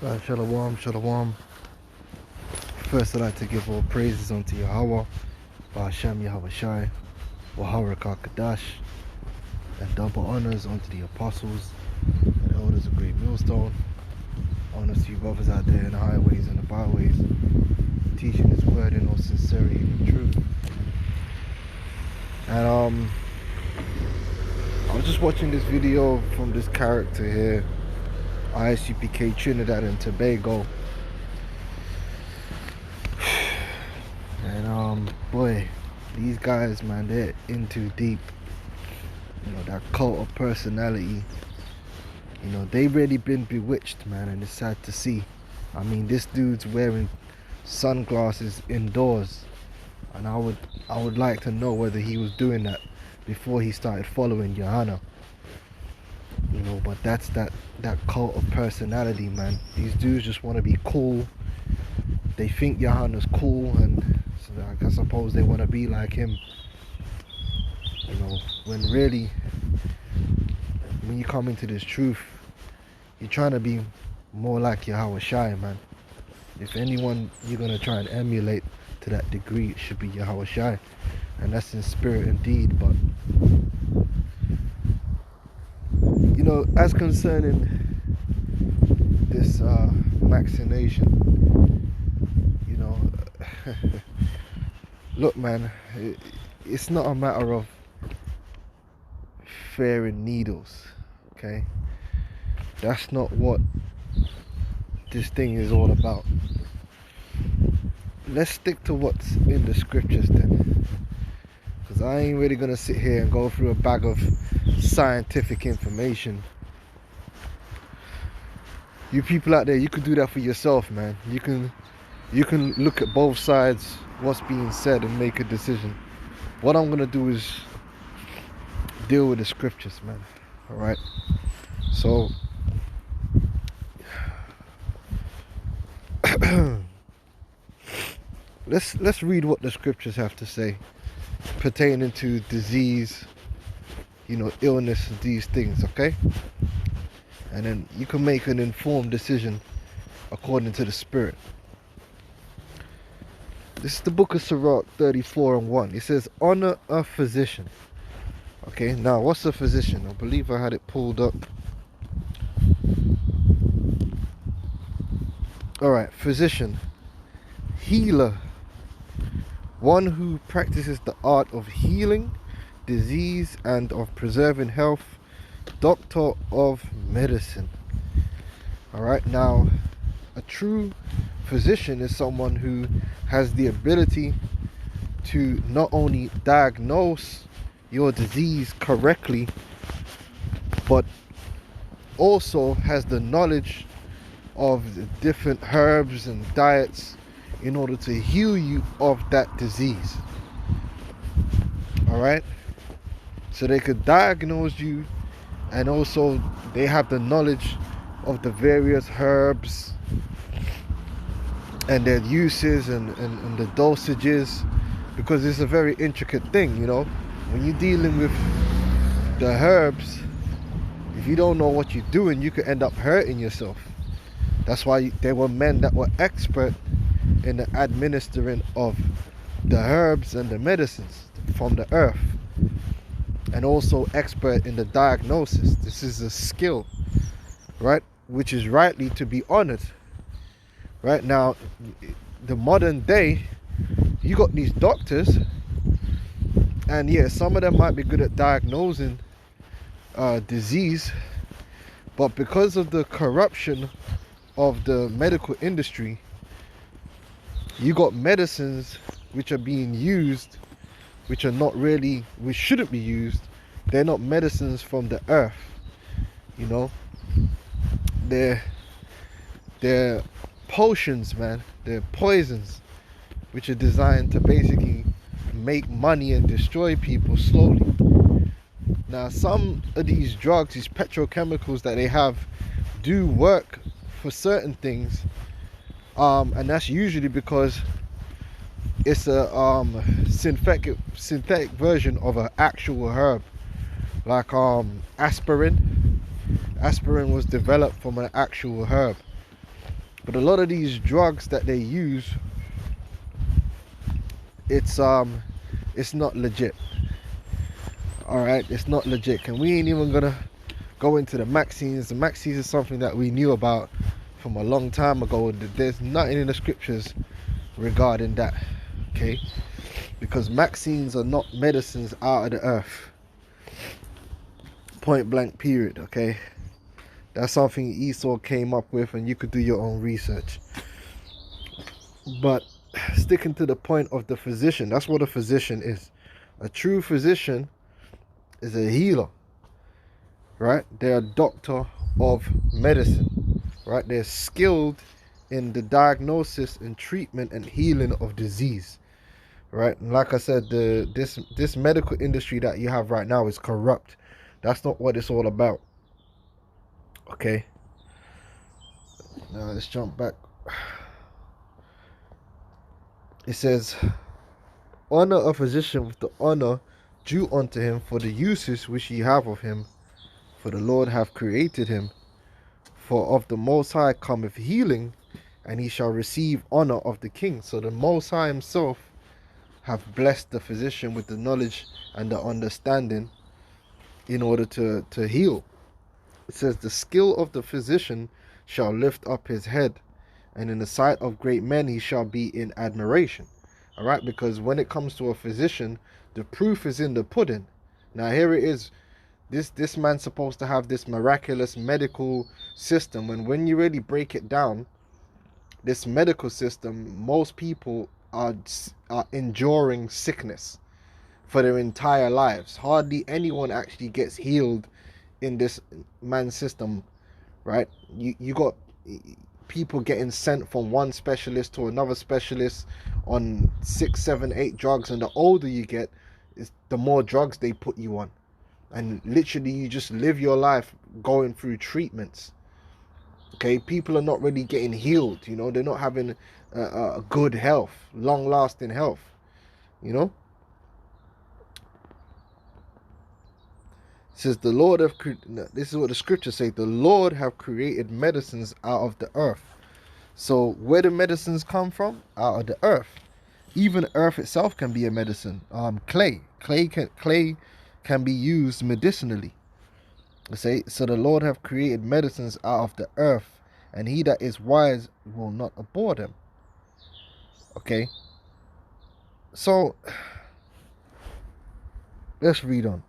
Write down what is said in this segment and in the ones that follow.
Shalom, shalom. First, I'd like to give all praises unto Yahweh, Ba'ashem Yahweh Shai, Waharakah Kadash, and double honors unto the apostles and elders of Great Millstone. Honors to you brothers out there in the highways and the byways, teaching His word in all sincerity and truth. And I was just watching this video from this character here, ISUPK Trinidad and Tobago. And boy, these guys, man, they're in too deep. You know, that cult of personality. You know, they really been bewitched, man, and it's sad to see. I mean, this dude's wearing sunglasses indoors, and I would like to know whether he was doing that before he started following Johanna. You know, but that's that cult of personality, man. These dudes just want to be cool. They think Johanna's cool, and so I suppose they want to be like him. You know, when really, when you come into this truth, you're trying to be more like Yahweh Shai, man. If anyone you're going to try and emulate to that degree, it should be Yahweh Shai. And that's in spirit and deed. But, you know, as concerning this vaccination, you know, look, man, it's not a matter of fearing needles, okay? That's not what this thing is all about. Let's stick to what's in the scriptures then, because I ain't really gonna sit here and go through a bag of scientific information. You people out there, you can do that for yourself, man. You can look at both sides, what's being said, and make a decision. What I'm gonna do is deal with the scriptures, man. All right. So let's read what the scriptures have to say pertaining to disease, you know, illness, these things, okay? And then you can make an informed decision according to the spirit. This is the book of Sirach 34:1. It says, honor a physician. Okay, now what's a physician? I believe I had it pulled up. Alright, physician, healer, one who practices the art of healing disease and of preserving health, doctor of medicine. Alright, now a true physician is someone who has the ability to not only diagnose your disease correctly, but also has the knowledge of the different herbs and diets in order to heal you of that disease. Alright, so they could diagnose you, and also they have the knowledge of the various herbs and their uses and the dosages, because it's a very intricate thing, you know. When you're dealing with the herbs, if you don't know what you're doing, you could end up hurting yourself. That's why there were men that were expert in the administering of the herbs and the medicines from the earth, and also expert in the diagnosis. This is a skill, right, which is rightly to be honored. Right now, the modern day, you got these doctors, and yeah, some of them might be good at diagnosing disease, but because of the corruption of the medical industry, you got medicines which are being used which are not really, which shouldn't be used. They're not medicines from the earth, you know. They're potions, man. They're poisons which are designed to basically make money and destroy people slowly. Now, some of these drugs, these petrochemicals that they have, do work for certain things, and that's usually because it's a synthetic version of an actual herb, like aspirin. Aspirin was developed from an actual herb. But a lot of these drugs that they use, it's not legit. All right, it's not legit, and we ain't even gonna go into the Maxines. The Maxines is something that we knew about from a long time ago. There's nothing in the scriptures regarding that, okay? Because Maxines are not medicines out of the earth. Point blank period, okay? That's something Esau came up with, and you could do your own research. But sticking to the point of the physician, that's what a physician is. A true physician is a healer, right? They're a doctor of medicine, right? They're skilled in the diagnosis and treatment and healing of disease, right? And like I said, this medical industry that you have right now is corrupt. That's not what it's all about, okay? Now let's jump back. It says, honor a physician with the honor due unto him for the uses which ye have of him, for the Lord hath created him. For of the Most High cometh healing, and he shall receive honor of the king. So the Most High himself have blessed the physician with the knowledge and the understanding in order to heal. It says, the skill of the physician shall lift up his head, and in the sight of great men he shall be in admiration. All right, because when it comes to a physician, the proof is in the pudding. Now here it is. This man's supposed to have this miraculous medical system, and when you really break it down, this medical system, most people are enduring sickness for their entire lives. Hardly anyone actually gets healed in this man's system, right? You got people getting sent from one specialist to another specialist on 6, 7, 8 drugs, and the older you get, is the more drugs they put you on. And literally you just live your life going through treatments, okay? People are not really getting healed, you know? They're not having a good health, long-lasting health, you know? It says the Lord have, this is what the scriptures say, the Lord have created medicines out of the earth. So where do medicines come from? Out of the earth. Even earth itself can be a medicine. Clay can be used medicinally. Say, so the Lord have created medicines out of the earth, and he that is wise will not abhor them. Okay, so let's read on.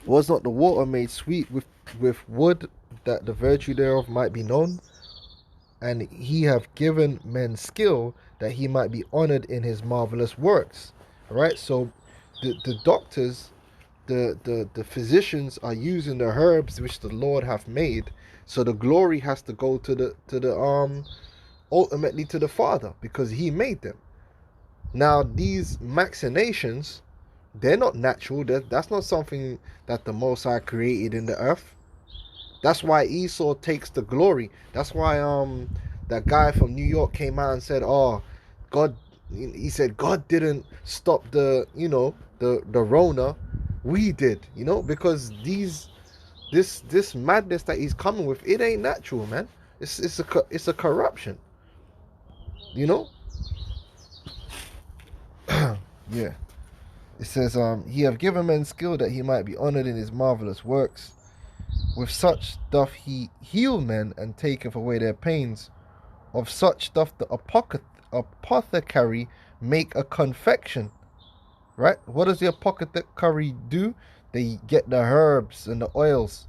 Was not the water made sweet with wood, that the virtue thereof might be known? And he have given men skill, that he might be honored in his marvelous works. All right, so the doctors, the physicians are using the herbs which the Lord hath made. So the glory has to go to the ultimately to the Father, because he made them. Now these machinations, they're not natural. That's not something that the Most High created in the earth. That's why Esau takes the glory. That's why that guy from New York came out and said, oh, God, he said God didn't stop the Rona, we did, because this madness that he's coming with, it ain't natural, man. It's a corruption, yeah. It says, he have given men skill, that he might be honored in his marvelous works. With such doth he heal men, and taketh away their pains. Of such doth the apothecary make a confection. Right? What does the apothecary do? They get the herbs and the oils.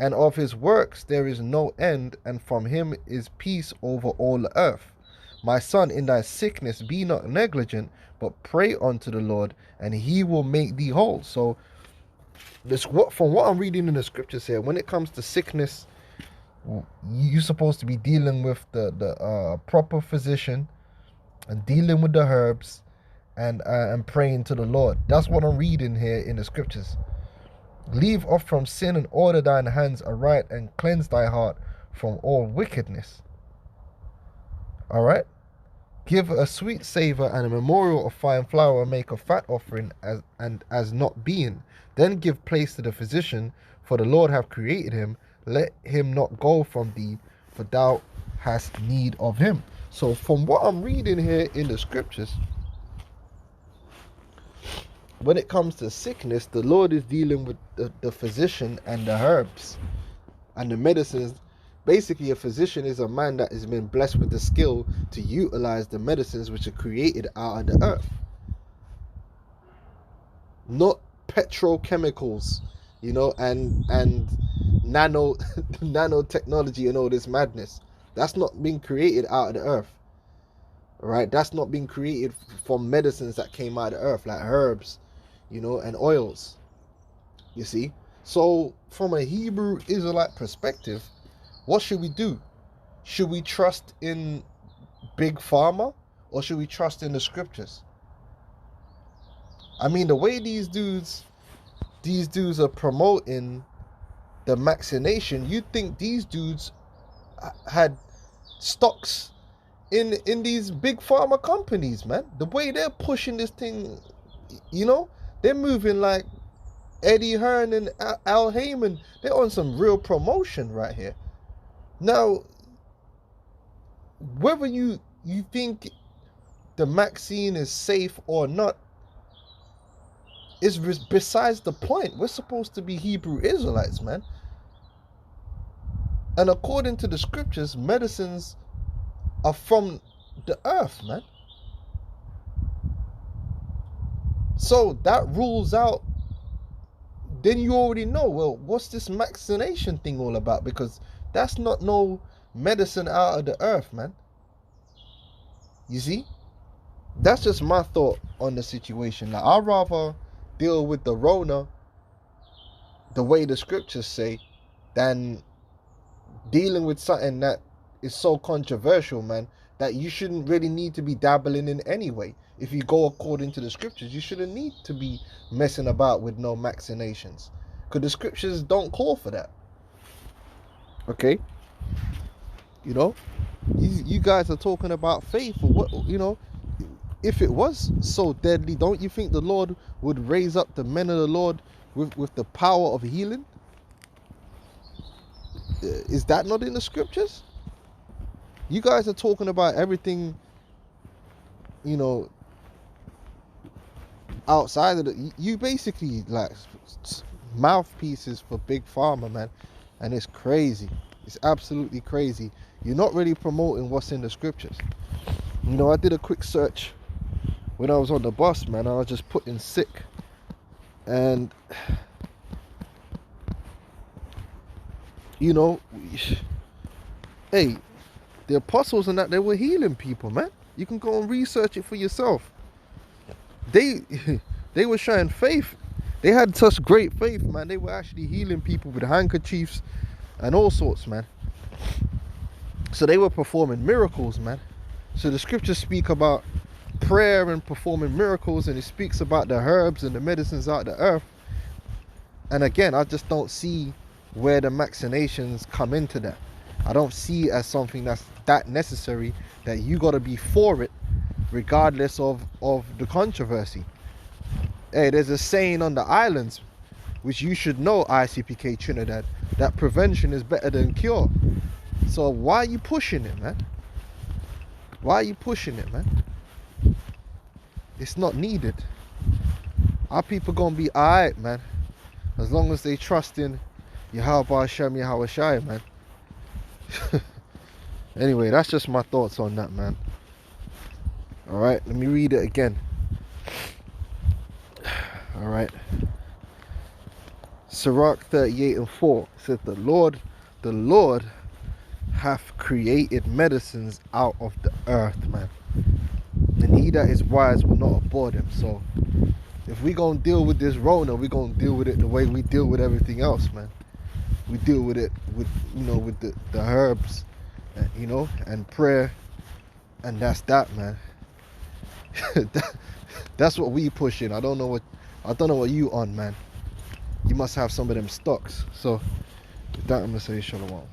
And of his works there is no end, and from him is peace over all the earth. My son, in thy sickness be not negligent, but pray unto the Lord, and he will make thee whole. So from what I'm reading in the scriptures here, when it comes to sickness, you're supposed to be dealing with the proper physician, and dealing with the herbs, and praying to the Lord. That's what I'm reading here in the scriptures. Leave off from sin, and order thine hands aright, and cleanse thy heart from all wickedness. All right. Give a sweet savor and a memorial of fine flour, make a fat offering as not being. Then give place to the physician, for the Lord hath created him. Let him not go from thee, for thou hast need of him. So from what I'm reading here in the scriptures, when it comes to sickness, the Lord is dealing with the physician and the herbs and the medicines. Basically, a physician is a man that has been blessed with the skill to utilize the medicines which are created out of the earth. Not petrochemicals, and nanotechnology and all this madness. That's not being created out of the earth. Right? That's not being created from medicines that came out of the earth, like herbs, and oils. You see? So from a Hebrew Israelite perspective, what should we do? Should we trust in Big Pharma, or should we trust in the scriptures? I mean, the way these dudes are promoting the vaccination, you'd think these dudes had stocks in these Big Pharma companies, man. The way they're pushing this thing, they're moving like Eddie Hearn and Al Heyman. They're on some real promotion right here. Now, whether you think the vaccine is safe or not is besides the point. We're supposed to be Hebrew Israelites, man. And according to the scriptures, medicines are from the earth, man. So that rules out, then you already know, well, what's this vaccination thing all about? Because that's not no medicine out of the earth, man. You see? That's just my thought on the situation. Now, I'd rather deal with the Rona the way the scriptures say than dealing with something that is so controversial, man, that you shouldn't really need to be dabbling in anyway. If you go according to the scriptures, you shouldn't need to be messing about with no vaccinations, because the scriptures don't call for that. Okay? You guys are talking about faith, or what, if it was so deadly, don't you think the Lord would raise up the men of the Lord with the power of healing? Is that not in the scriptures? You guys are talking about everything, outside of you basically like mouthpieces for Big Pharma, man. And it's crazy. It's absolutely crazy. You're not really promoting what's in the scriptures. I did a quick search when I was on the bus, man. I was just putting sick, and hey, the apostles and that, they were healing people, man. You can go and research it for yourself. They were showing faith. They had such great faith, man. They were actually healing people with handkerchiefs and all sorts, man. So they were performing miracles, man. So the scriptures speak about prayer and performing miracles, and it speaks about the herbs and the medicines out of the earth. And again, I just don't see where the vaccinations come into that. I don't see it as something that's that necessary that you got to be for it regardless of the controversy. Hey, there's a saying on the islands, which you should know, ICPK Trinidad, that prevention is better than cure. So why are you pushing it, man? Why are you pushing it, man? It's not needed. Our people gonna be alright, man, as long as they trust in Yahweh Hashem Yahweh Shai, man. Anyway, that's just my thoughts on that, man. Alright, let me read it again. Alright. Sirach 38:4 says, the Lord hath created medicines out of the earth, man. And he that is wise will not abhor them. So if we gonna deal with this Rona, we gonna deal with it the way we deal with everything else, man. We deal with it with with the herbs, and prayer, and that's that, man. That's what we pushing. I don't know what you on, man. You must have some of them stocks. So with that, I'm gonna say shalom.